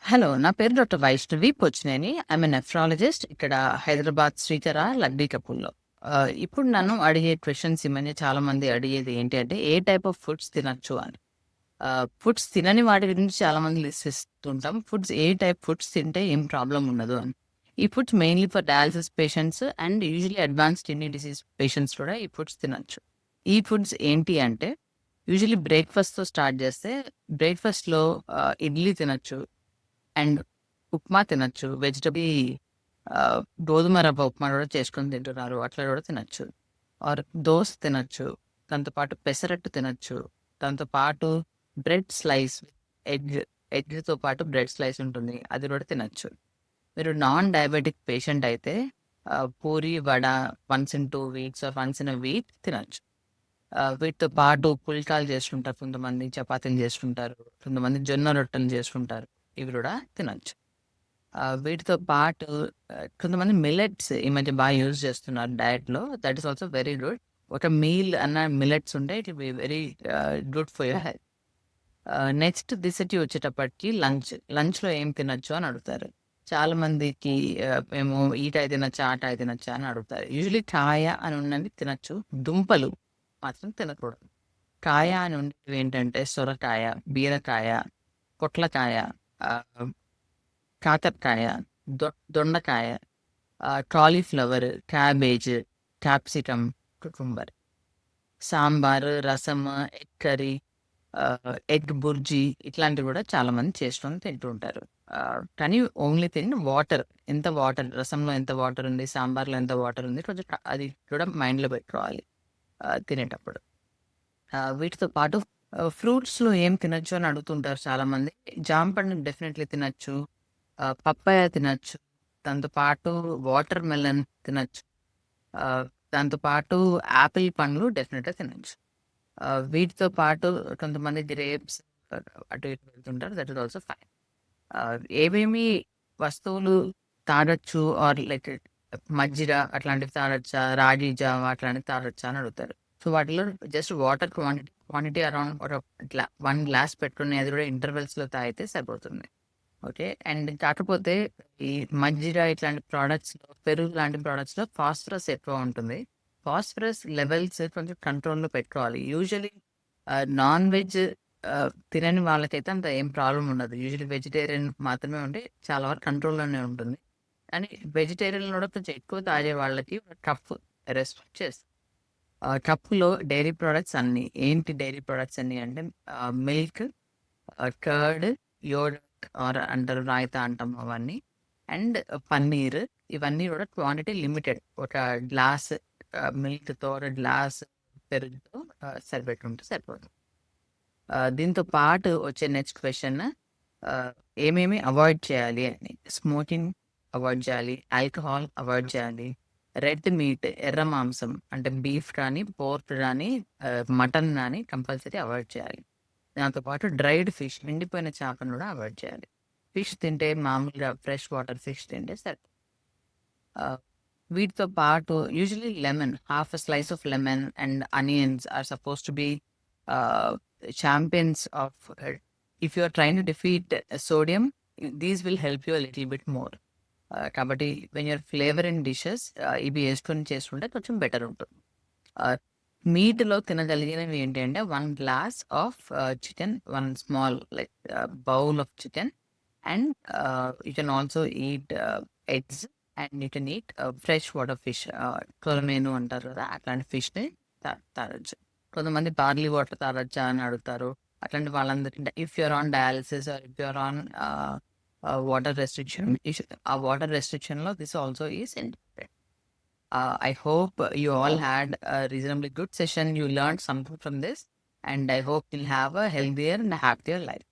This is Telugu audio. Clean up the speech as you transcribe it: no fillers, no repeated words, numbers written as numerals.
హలో. నా పేరు doctor Vaishnavi Pochineni. I'm a nephrologist ఇక్కడ హైదరాబాద్ శ్రీకర లక్డీ కపూర్‌లో. ఇప్పుడు నన్ను అడిగే క్వెషన్స్ ఈ మధ్య చాలామంది అడిగేది ఏంటి అంటే, ఏ టైప్ ఆఫ్ ఫుడ్స్ తినొచ్చు అని. ఫుడ్స్ తినని వాటి గురించి చాలామంది లిస్ట్ ఇస్తుంటాం. ఏ టైప్ ఫుడ్స్ తింటే ఏం ప్రాబ్లమ్ ఉండదు అని. ఈ foods mainly for dialysis patients and usually advanced kidney disease patients కూడా ఈ ఫుడ్స్ తినొచ్చు. ఈ ఫుడ్స్ ఏంటి అంటే, యూజువల్లీ బ్రేక్‌ఫాస్ట్‌తో స్టార్ట్ చేస్తే బ్రేక్‌ఫాస్ట్‌లో ఇడ్లీ తినొచ్చు. అండ్ ఉప్మా తినొచ్చు. గోధుమ రవ్వ ఉప్మా గూడా చేసుకొని తింటున్నారు. అట్లా గూడా తినొచ్చు. ఆర్ దోస తినొచ్చు. దాంతో పాటు పెసరట్టు తినొచ్చు. దాంతో పాటు బ్రెడ్ స్లైస్ ఎగ్. ఎగ్‌తో పాటు బ్రెడ్ స్లైస్ ఉంటుంది. అది గూడా తినొచ్చు. మీరు నాన్ డయాబెటిక్ పేషెంట్ అయితే puri, vada once in 2 weeks or once in a week తినొచ్చు. వీటితో పాటు పుల్కాలు చేసుకుంటారు కొంతమంది, చపాతీలు చేసుకుంటారు. కొంతమంది జొన్న రొట్టెలు చేసుకుంటారు. ఇవి గూడా తినొచ్చు. వీటితో పాటు కొంతమంది మిల్లెట్స్ ఈ మధ్య యూజ్ చేస్తున్నారు డయట్‌లో. That is also very good. ఒక మీల్ అన్న మిల్లెట్స్ ఉంటే it will be very good for your health. Next దిసెటీ వచ్చేటప్పటికి లంచ్‌లో ఏం తినొచ్చు అని అడుగుతారు. చాలా మందికి మేము ఈ కాయ తినొచ్చా, ఆ కాయ తినొచ్చా అని అడుగుతారు. యూజువల్లీ కాయ అని ఉన్నవి తినొచ్చు. దుంపలు మాత్రం తినకూడదు. కాయ అని ఉండేవి ఏంటంటే సొరకాయ, బీరకాయ, పొట్లకాయ, ఆహ్, కాకరకాయ, దొండకాయ, cauliflower, cabbage, capsicum, cucumber, sambar, రసము, ఎగ్ కర్రీ, ఎగ్ బుర్జీ ఇట్లాంటివి గూడా చాలామంది చేసుకొని తింటూ ఉంటారు. కానీ ఓన్లీ థింగ్ వాటర్. రసంలో ఎంత వాటర్ ఉంది, సాంబార్‌లో ఎంత వాటర్ ఉంది కొంచెం అది కూడా మైండ్‌లో పెట్టుకోవాలి తినేటప్పుడు. వీటితో పాటు ఫ్రూట్స్‌లో ఏం తినొచ్చు అని అడుగుతుంటారు చాలామంది. జామ పండుని డెఫినెట్‌లీ తినొచ్చు. పప్పాయ తినొచ్చు. దాంతో పాటు వాటర్ మెలన్ తినొచ్చు. ఆహ్, దాంతో పాటు యాపిల్ పండ్లు డెఫినెట్‌గా తినొచ్చు. వీటితో పాటు కొంతమంది గ్రేప్స్ అటు ఇటు వెళ్తుంటారు. That is also fine. ఏవేమి వస్తువులు తాగొచ్చు ఆర్ లైక్ మజ్జిగ అట్లాంటివి తాగొచ్చా? రాగి జావ అట్లాంటివి తాగొచ్చా అని అడుగుతారు. సో, వాటిలో జస్ట్ వాటర్ క్వాంటిటీ అరౌండ్ ఒక ఇట్లా 1 గ్లాస్ పెట్టుకొని అది కూడా ఇంటర్వెల్స్‌లో తాగితే సరిపోతుంది. ఓకే. అండ్ కాకపోతే ఈ మజ్జిగ ఇట్లాంటి ప్రొడక్ట్స్‌లో, పెరుగు లాంటి ప్రొడక్ట్స్‌లో ఫాస్ఫరస్ ఎక్కువ ఉంటుంది. ఫాస్ఫరస్ లెవెల్స్ కొంచెం కంట్రోల్‌లో పెట్టుకోవాలి. యూజువల్లీ నాన్ వెజ్ తినని వాళ్ళకైతే అంత ఏం ప్రాబ్లమ్ ఉండదు. యూజువల్లీ వెజిటేరియన్ మాత్రమే ఉంటే చాలా వరకు కంట్రోల్‌లోనే ఉంటుంది. కానీ వెజిటేరియన్‌లో కూడా కొంచెం ఎక్కువ తాగే వాళ్ళకి కఫ్ రెస్ట్రిక్ట్ చేస్తుంది. కప్పులో డైరీ ప్రొడక్ట్స్ అన్నీ. ఏంటి డైరీ ప్రొడక్ట్స్ అన్నీ అంటే మిల్క్, కర్డ్, యోగర్ట్ ఆర్ అంటారు రాయితా అంటాం అవన్నీ. అండ్ పన్నీర్ ఇవన్నీ కూడా క్వాంటిటీ లిమిటెడ్. ఒక గ్లాస్ మిల్క్‌తో, ఒక గ్లాస్ పెరుగుతో సరిపెట్టుకుంటే సరిపోతుంది. దీంతో పాటు వచ్చే నెక్స్ట్ క్వెషన్ ఏమేమి అవాయిడ్ చేయాలి అని. స్మోకింగ్ అవాయిడ్ చేయాలి. ఆల్కహాల్ అవాయిడ్ చేయాలి. రెడ్ మీట్ ఎర్ర మాంసం అంటే బీఫ్ కానీ, పోర్క్ కానీ, మటన్ కానీ కంపల్సరీ అవాయిడ్ చేయాలి. దాంతో పాటు డ్రైడ్ ఫిష్ ఎండిపోయిన చేపను కూడా అవాయిడ్ చేయాలి. ఫిష్ తింటే మామూలుగా ఫ్రెష్ వాటర్ ఫిష్ తింటే సరిపోతుంది. ఆహ్, వీటితో పాటు usually half a slice of lemon and onions are suppose to be champions of if you are trying to defeat sodium these will help you a little bit more. కాబట్టి when your flavour in dishes ఇవి వేసుకొని చేసుకుంటే కొంచెం బెటర్ ఉంటుంది. మీట్‌లో తినగలిగినవి ఏంటి అంటే 1 glass of chicken, 1 small like bowl of chicken and you can also eat eggs and you can eat fresh water fish కొరమేను అంటారు కదా! అట్లాంటి ఫిష్‌ని తాగొచ్చు. కొంతమంది బార్లీ వాటర్ తాగొచ్చా అని అడుగుతారు. అట్లాంటి వాళ్ళందరికి if you are on dialysis or if you are on water restriction ఆ వాటర్ రెస్ట్రిక్షన్‌లో this also is included. I hope you all had a reasonably good session. You learned something from this, and I hope you'll have a healthier and happier life.